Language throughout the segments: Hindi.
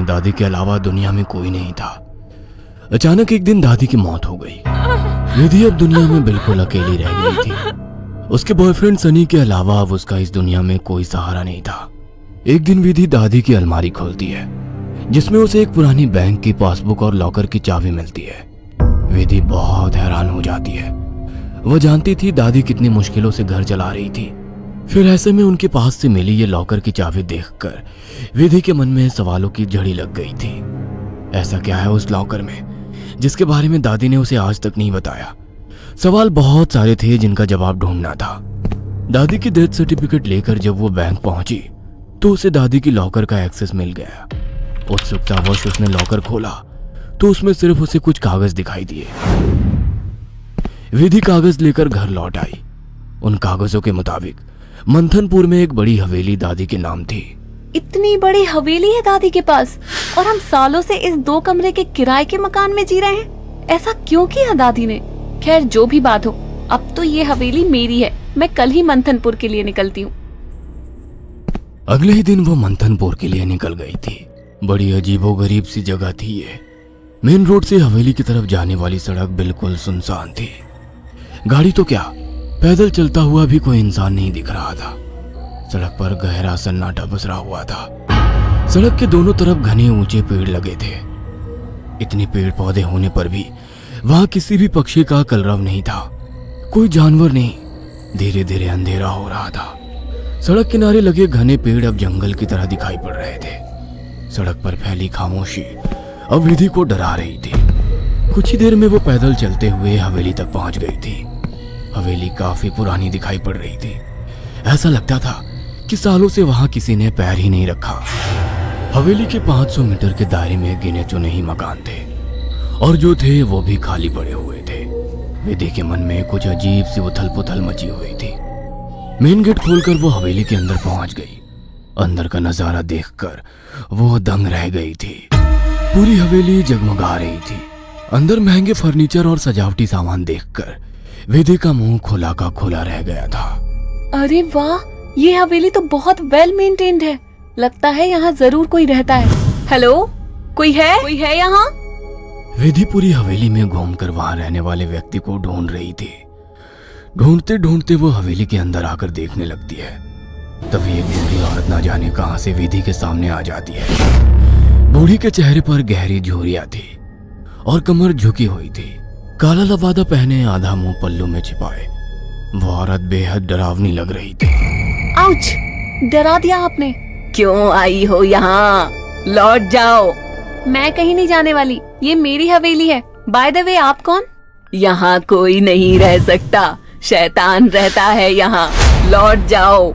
दादी के अलावा दुनिया में कोई नहीं था। अचानक एक दिन दादी की मौत हो गई। विधि अब दुनिया में बिल्कुल अकेली रह गई थी। उसके बॉयफ्रेंड सनी के अलावा अब उसका इस दुनिया में कोई सहारा नहीं था। एक दिन विधि दादी की अलमारी खोलती है जिसमें उसे एक पुरानी बैंक की पासबुक और लॉकर की चाबी मिलती है। विधि बहुत हैरान हो जाती है। वह जानती थी दादी कितनी मुश्किलों से घर चला रही थी। फिर ऐसे में उनके पास से मिली ये लॉकर की चाबी देखकर विधि के मन में सवालों की झड़ी लग गई थी। ऐसा क्या है उस लॉकर में जिसके बारे में दादी ने उसे आज तक नहीं बताया? सवाल बहुत सारे थे जिनका जवाब ढूंढना था। दादी की डेथ सर्टिफिकेट लेकर जब वो बैंक पहुंची तो उसे दादी की लॉकर का एक्सेस मिल गया। उत्सुकतावश उसने लॉकर खोला तो उसमें सिर्फ उसे कुछ कागज दिखाई दिए। विधि कागज लेकर घर लौट आई। उन कागजों के मुताबिक मंथनपुर में एक बड़ी हवेली दादी के नाम थी। इतनी बड़ी हवेली है दादी के पास और हम सालों से इस 2 कमरे के किराए के मकान में जी रहे हैं। ऐसा क्यों किया दादी ने? खैर जो भी बात हो, अब तो ये हवेली मेरी है। मैं कल ही मंथनपुर के लिए निकलती हूँ। अगले ही दिन वो मंथनपुर के लिए निकल गई थी। बड़ी अजीबोगरीब सी जगह थी ये। मेन रोड से हवेली की तरफ जाने वाली सड़क बिल्कुल सुनसान थी। गाड़ी तो क्या, पैदल चलता हुआ भी कोई इंसान नहीं दिख रहा था। सड़क पर गहरा सन्नाटा पसरा हुआ था। सड़क के दोनों तरफ घने ऊंचे पेड़ लगे थे। इतने पेड़ पौधे होने पर भी वहां किसी भी पक्षी का कलरव नहीं था। कोई जानवर नहीं। धीरे धीरे अंधेरा हो रहा था। सड़क किनारे लगे घने पेड़ अब जंगल की तरह दिखाई पड़ रहे थे। सड़क पर फैली खामोशी अब विधि को डरा रही थी। कुछ ही देर में वो पैदल चलते हुए हवेली तक पहुंच गई थी। हवेली काफी पुरानी दिखाई पड़ रही थी। ऐसा लगता था कि सालों से वहां किसी ने पैर ही नहीं रखा। हवेली के 500 मीटर के दायरे में गिने चुने ही मकान थे और जो थे वो भी खाली पड़े हुए थे। विधि के मन में कुछ अजीब सी उथल पुथल मची हुई थी। मेन गेट खोलकर वो हवेली के अंदर पहुंच गई। अंदर का नजारा देखकर वो दंग रह गई थी। पूरी हवेली जगमगा रही थी। अंदर महंगे फर्नीचर और सजावटी सामान देखकर विधि का मुंह खुला का खुला रह गया था। अरे वाह, ये हवेली तो बहुत वेल मेंटेन्ड है। लगता है यहाँ जरूर कोई रहता है। हेलो, कोई है यहाँ? विधि पूरी हवेली में घूमकर वहां रहने वाले व्यक्ति को ढूंढ रही थी। ढूंढते ढूंढते वो हवेली के अंदर आकर देखने लगती है। तभी एक बूढ़ी औरत ना जाने कहां से विधि के सामने आ जाती है। बूढ़ी के चेहरे पर गहरी झुर्रियां थी और कमर झुकी हुई थी। काला लबादा पहने, आधा मुंह पल्लू में छिपाए। वो औरत बेहद डरावनी लग रही थी। आउच! डरा दिया आपने। क्यों आई हो यहाँ? लौट जाओ। मैं कहीं नहीं जाने वाली। ये मेरी हवेली है। बाय द वे, आप कौन? यहाँ कोई नहीं रह सकता। शैतान रहता है यहाँ। लौट जाओ।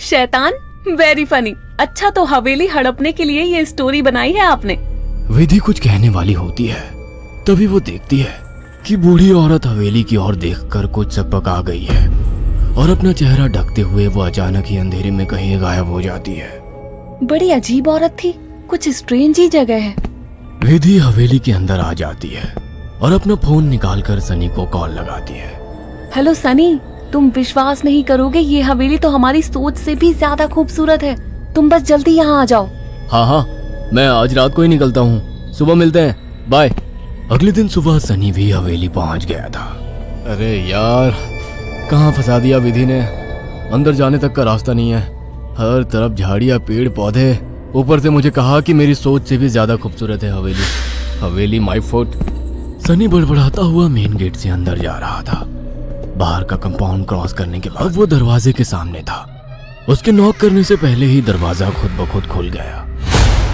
शैतान? Very funny. अच्छा, तो हवेली हड़पने के लिए ये स्टोरी बनाई है आपने? विधि कुछ कहने वाली होती है, तभी वो देखती है कि बूढ़ी औरत हवेली की ओर देखकर कुछ सपक आ गई है और अपना चेहरा ढकते हुए वो अचानक ही अंधेरे में कहीं गायब हो जाती है। बड़ी अजीब औरत थी। कुछ स्ट्रेंज ही जगह है। विधि हवेली के अंदर आ जाती है और अपना फोन निकालकर सनी को कॉल लगाती है। हेलो सनी, तुम विश्वास नहीं करोगे, ये हवेली तो हमारी सोच से भी ज्यादा खूबसूरत है। तुम बस जल्दी यहाँ आ जाओ। हाँ, मैं आज रात को ही निकलता हूँ। सुबह मिलते हैं, बाय। अगले दिन सुबह सनी भी हवेली पहुंच गया था। अरे यार, कहाँ फंसा दिया विधि ने। अंदर जाने तक का रास्ता नहीं है। हर तरफ झाड़ियाँ, पेड़ पौधे। ऊपर से मुझे कहा कि मेरी सोच से भी ज्यादा खूबसूरत है हवेली माय फुट। सनी बड़बड़ाता हुआ मेन गेट से अंदर जा रहा था। बाहर का कंपाउंड क्रॉस करने के बाद वो दरवाजे के सामने था। उसके नॉक करने से पहले ही दरवाजा खुद ब खुद खुल गया।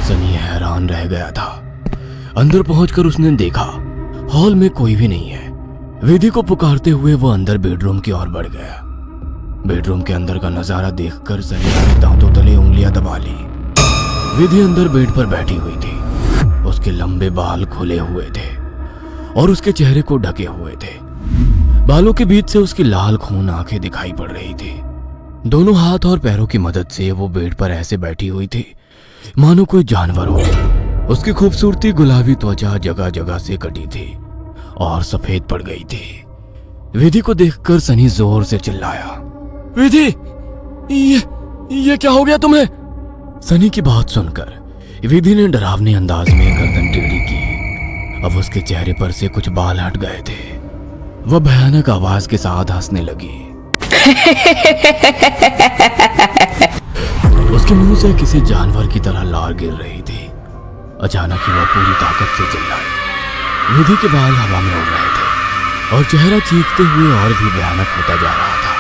सनी हैरान रह गया था। अंदर पहुंचकर उसने देखा हॉल में कोई भी नहीं है। विधि को पुकारते हुए वो अंदर बेडरूम की ओर बढ़ गया। बेडरूम के अंदर का नजारा देखकर सनी ने दांतों तले उंगलियां दबा ली। विधि अंदर बेड पर बैठी हुई थी। उसके लंबे बाल खुले हुए थे और उसके चेहरे को ढके हुए थे। बालों के बीच से उसकी लाल खून आंखें दिखाई पड़ रही थी। दोनों हाथ और पैरों की मदद से वो बेड पर ऐसे बैठी हुई थी मानो कोई जानवर हो। उसकी खूबसूरती गुलाबी त्वचा जगह जगह से कटी थी और सफेद पड़ गई थी। विधि को देखकर सनी जोर से चिल्लाया, विधि, ये क्या हो गया तुम्हें? सनी की बात सुनकर विधि ने डरावने अंदाज में गर्दन टेढ़ी की। अब उसके चेहरे पर से कुछ बाल हट गए थे। वह भयानक आवाज के साथ हंसने लगी। उसके मुंह से किसी जानवर की तरह लार गिर रही थी। अचानक ही वह पूरी ताकत से चिल्लाई। विधि के बाल हवा में उड़ रहे थे और चेहरा चीखते हुए और भी भयानक होता जा रहा था।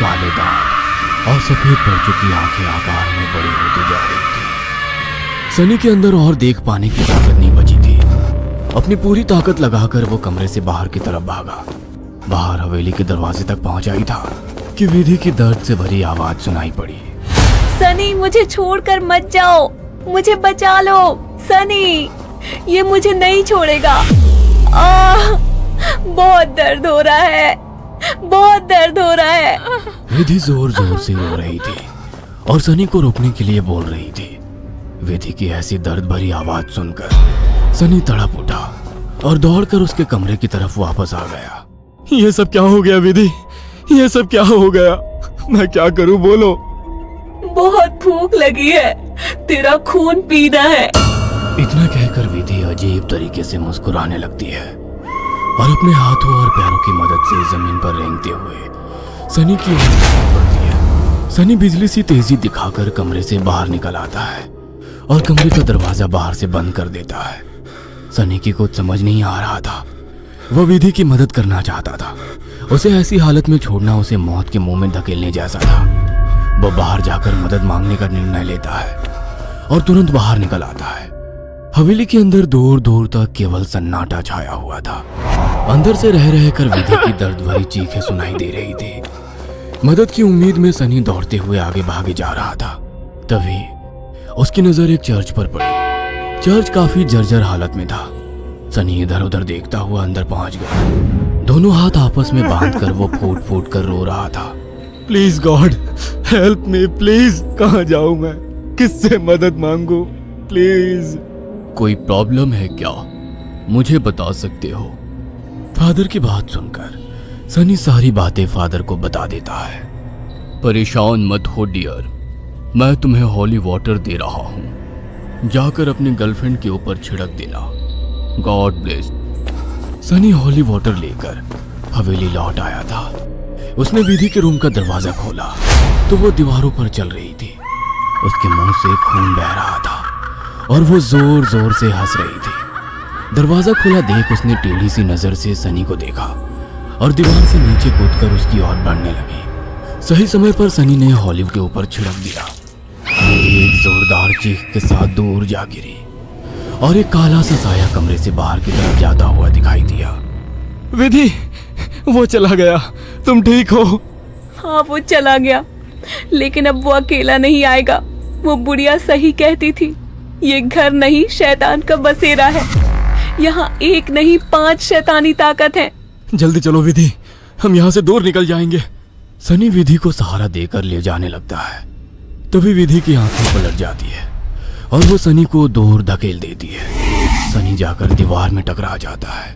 काले दांत और सफेद पड़ चुकी आंखें आकार में बड़ी होती जा रही थी। सनी के अंदर और देख पाने की ताकत नहीं बची थी। अपनी पूरी ताकत लगाकर वो कमरे से बाहर की तरफ भागा। बाहर हवेली के दरवाजे तक पहुंचा ही था कि विधि की दर्द से भरी आवाज सुनाई पड़ी। सनी, मुझे छोड़कर मत जाओ, मुझे बचा लो। सनी, ये मुझे नहीं छोड़ेगा। बहुत दर्द हो रहा है, बहुत दर्द हो रहा है। विधि जोर जोर से रो रही थी और सनी को रोकने के लिए बोल रही थी। विधि की ऐसी दर्द भरी आवाज सुनकर सनी तड़प उठा और दौड़कर उसके कमरे की तरफ वापस आ गया। ये सब क्या हो गया विधि? ये सब क्या हो गया? मैं क्या करूं, बोलो। बहुत भूख लगी है, तेरा खून पीना है। इतना कहकर विधि अजीब तरीके से मुस्कुराने लगती है और अपने हाथों और पैरों की मदद से जमीन पर रेंगते हुए सनी की ओर बढ़ती है। सनी बिजली सी तेजी दिखाकर कमरे से बाहर निकल आता है और कमरे का दरवाजा बाहर से बंद कर देता है। सनी की कुछ समझ नहीं आ रहा था। वह विधि की मदद करना चाहता था। उसे ऐसी हालत में छोड़ना उसे मौत के मुंह में धकेलने जैसा था। वह बाहर जाकर मदद मांगने का निर्णय लेता है और तुरंत बाहर निकल आता है। हवेली के अंदर दूर दूर तक केवल सन्नाटा छाया हुआ था। अंदर से रह रहकर विधि की दर्द भरी चीखें सुनाई दे रही थी। मदद की उम्मीद में सनी दौड़ते हुए आगे भागे जा रहा था। तभी उसकी नजर एक चर्च पर पड़ी। चर्च काफी जर्जर हालत में था। सनी इधर उधर देखता हुआ अंदर पहुंच गया। दोनों हाथ आपस में बांधकर वो फूट फूट कर रो रहा था। Please God help me, please. कहाँ जाऊं मैं? किससे मदद मांगू? प्लीज। कोई प्रॉब्लम है क्या? मुझे बता सकते हो? फादर की बात सुनकर सनी सारी बातें फादर को बता देता है। परेशान मत हो डियर, मैं तुम्हें हॉली वाटर दे रहा हूं। जाकर अपनी गर्लफ्रेंड के ऊपर छिड़क देना। God bless. Sunny holy water लेकर हवेली लौट आया था। उसने विधि के रूम का दरवाजा खोला तो वो दीवारों पर चल रही थी। उसके मुंह से खून बह रहा था और वो जोर जोर से हंस रही थी। दरवाजा खुला देख उसने टेढ़ी सी नजर से सनी को देखा और दीवार से नीचे कूदकर उसकी ओर बढ़ने लगी। सही समय पर सनी ने हॉलिव के ऊपर छिड़क दिया। एक जोरदार चीख के साथ दूर जा गिरी और एक काला सा साया कमरे से बाहर की तरफ जाता हुआ दिखाई दिया। विधि, वो चला गया। तुम ठीक हो? हाँ, वो चला गया, लेकिन अब वो अकेला नहीं आएगा। वो बुढ़िया सही कहती थी, ये घर नहीं शैतान का बसेरा है। यहाँ एक नहीं 5 शैतानी ताकत है। जल्दी चलो विधि, हम यहाँ से दूर निकल जाएंगे। सनी विधि को सहारा देकर ले जाने लगता है। तभी विधि की आंखें पलट जाती है और वो सनी को दूर धकेल देती है। सनी जाकर दीवार में टकरा जाता है।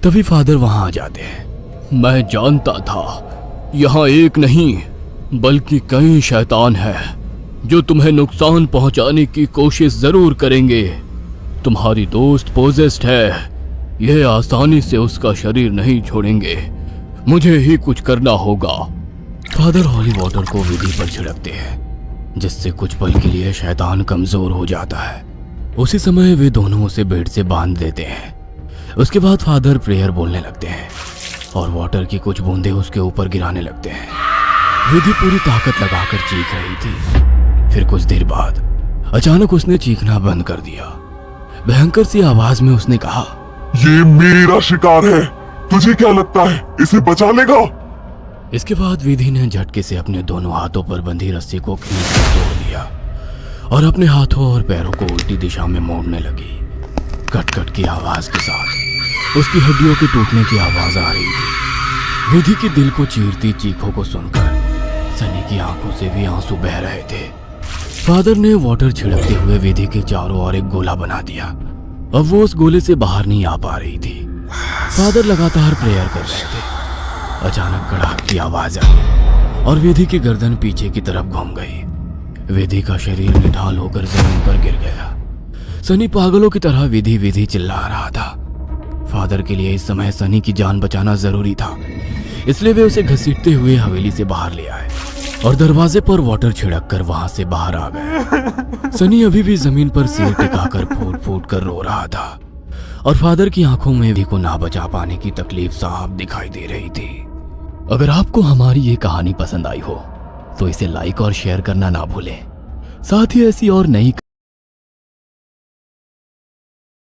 तभी फादर वहां आ जाते हैं। मैं जानता था यहाँ एक नहीं बल्कि कई शैतान हैं जो तुम्हें नुकसान पहुंचाने की कोशिश जरूर करेंगे। तुम्हारी दोस्त पोजेस्ड है, यह आसानी से उसका शरीर नहीं छोड़ेंगे। मुझे ही कुछ करना होगा। फादर हॉली वाटर को विधि पर छिड़कते हैं जिससे कुछ पल के लिए शैतान कमजोर हो जाता है। उसी समय वे दोनों उसे बेड से बांध देते हैं। उसके बाद फादर प्रेयर बोलने लगते हैं और वाटर की कुछ बूंदें उसके ऊपर गिराने लगते हैं। विधि पूरी ताकत लगाकर चीख रही थी। फिर कुछ देर बाद अचानक उसने चीखना बंद कर दिया। भयंकर सी आवाज में उसने कहा, ये मेरा शिकार है, तुझे क्या लगता है इसे बचा लेगा? इसके बाद विधि ने झटके से अपने दोनों हाथों पर बंधी रस्सी को खींचकर तोड़ दिया और अपने हाथों और पैरों को उल्टी दिशा में मोड़ने लगी। कट कट की आवाज के साथ उसकी हड्डियों के टूटने की आवाज आ रही थी। विधि की दिल को चीरती चीखों को सुनकर सनी की आंखों से भी आंसू बह रहे थे। फादर ने वाटर छिड़कते हुए विधि के चारों ओर एक गोला बना दिया। अब वो उस गोले से बाहर नहीं आ पा रही थी। फादर लगातार प्रेयर कर रहे थे। अचानक कड़ाक की आवाज आई और विधि की गर्दन पीछे की तरफ घूम गई। विधि का शरीर निढाल होकर जमीन पर गिर गया। सनी पागलों की तरह विधि विधि चिल्ला रहा था। फादर के लिए इस समय सनी की जान बचाना जरूरी था, इसलिए वे उसे घसीटते हुए हवेली से बाहर ले आए और दरवाजे पर वाटर छिड़क कर वहां से बाहर आ गए। सनी अभी भी जमीन पर सिर टिकाकर फूट फूट कर रो रहा था और फादर की आंखों में भी को ना बचा पाने की तकलीफ साफ दिखाई दे रही थी। अगर आपको हमारी ये कहानी पसंद आई हो तो इसे लाइक और शेयर करना ना भूलें। साथ ही ऐसी और नई